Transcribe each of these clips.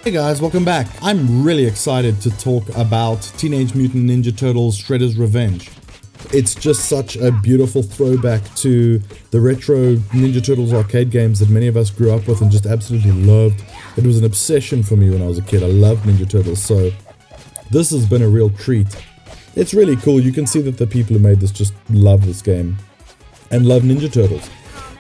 Hey guys, welcome back. I'm really excited to talk about Teenage Mutant Ninja Turtles Shredder's Revenge. It's just such a beautiful throwback to the retro Ninja Turtles arcade games that many of us grew up with and just absolutely loved. It was an obsession for me when I was a kid. I loved Ninja Turtles, so this has been a real treat. It's really cool. You can see that the people who made this just love this game and love Ninja Turtles.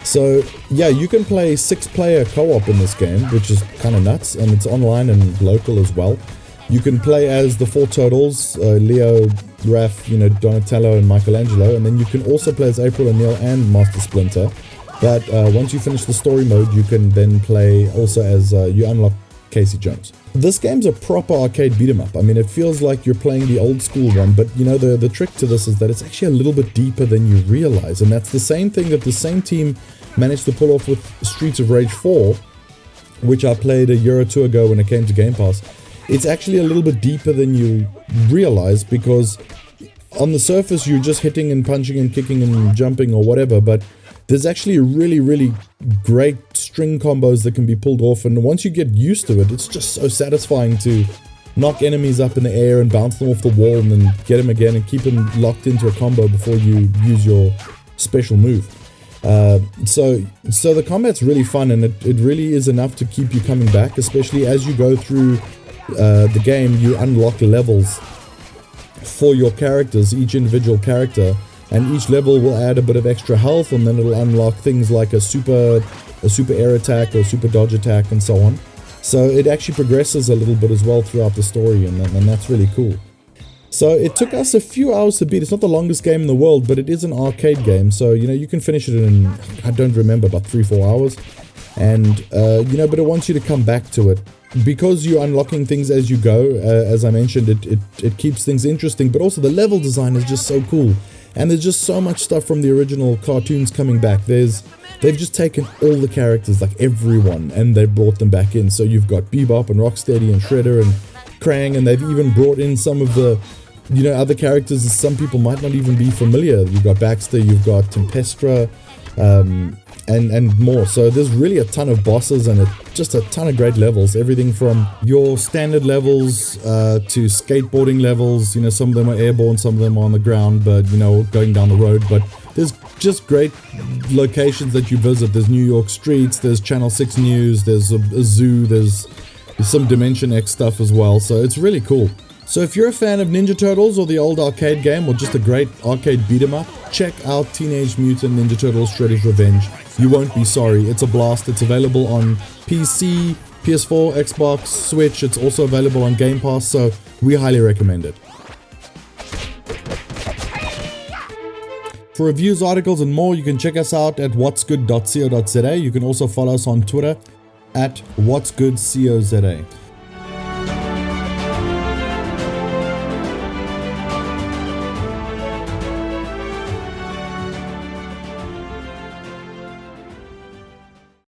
So yeah, you can play 6-player co-op in this game, which is kind of nuts, and it's online and local as well. You can play as the 4 Turtles, Leo, Raph, Donatello and Michelangelo, and then you can also play as April O'Neil and Master Splinter. But once you finish the story mode, you can then play also as you unlock Casey Jones. This game's a proper arcade beat 'em up. I mean, it feels like you're playing the old school one, but the trick to this is that it's actually a little bit deeper than you realize, and that's the same thing that the same team managed to pull off with Streets of Rage 4, which I played a year or two ago when it came to Game Pass. It's actually a little bit deeper than you realize, because on the surface you're just hitting and punching and kicking and jumping or whatever, but there's actually really great string combos that can be pulled off, and once you get used to it, it's just so satisfying to knock enemies up in the air and bounce them off the wall and then get them again and keep them locked into a combo before you use your special move. So the combat's really fun, and it really is enough to keep you coming back, especially as you go through the game. You unlock levels for your characters, each individual character, and each level will add a bit of extra health, and then it'll unlock things like a super air attack or super dodge attack and so on. So it actually progresses a little bit as well throughout the story, and that's really cool. So it took us a few hours to beat. It's not the longest game in the world, but it is an arcade game, so you can finish it in, I don't remember, about 3-4 hours. And but it wants you to come back to it. Because you're unlocking things as you go, as I mentioned, it keeps things interesting, but also the level design is just so cool. And there's just so much stuff from the original cartoons coming back. They've just taken all the characters, like everyone, and they brought them back in. So you've got Bebop and Rocksteady and Shredder and Krang, and they've even brought in some of the other characters that some people might not even be familiar. You've got Baxter, you've got Tempestra, and more. So there's really a ton of bosses and just a ton of great levels. Everything from your standard levels to skateboarding levels. Some of them are airborne, some of them are on the ground, but going down the road. But there's just great locations that you visit. There's New York streets, there's Channel 6 News, there's a zoo, there's some Dimension X stuff as well. So it's really cool. So if you're a fan of Ninja Turtles or the old arcade game, or just a great arcade beat 'em up, check out Teenage Mutant Ninja Turtles Shredder's Revenge. You won't be sorry. It's a blast. It's available on PC, PS4, Xbox, Switch. It's also available on Game Pass, so we highly recommend it. For reviews, articles, and more, you can check us out at whatsgood.co.za. You can also follow us on Twitter at whatsgoodcoza.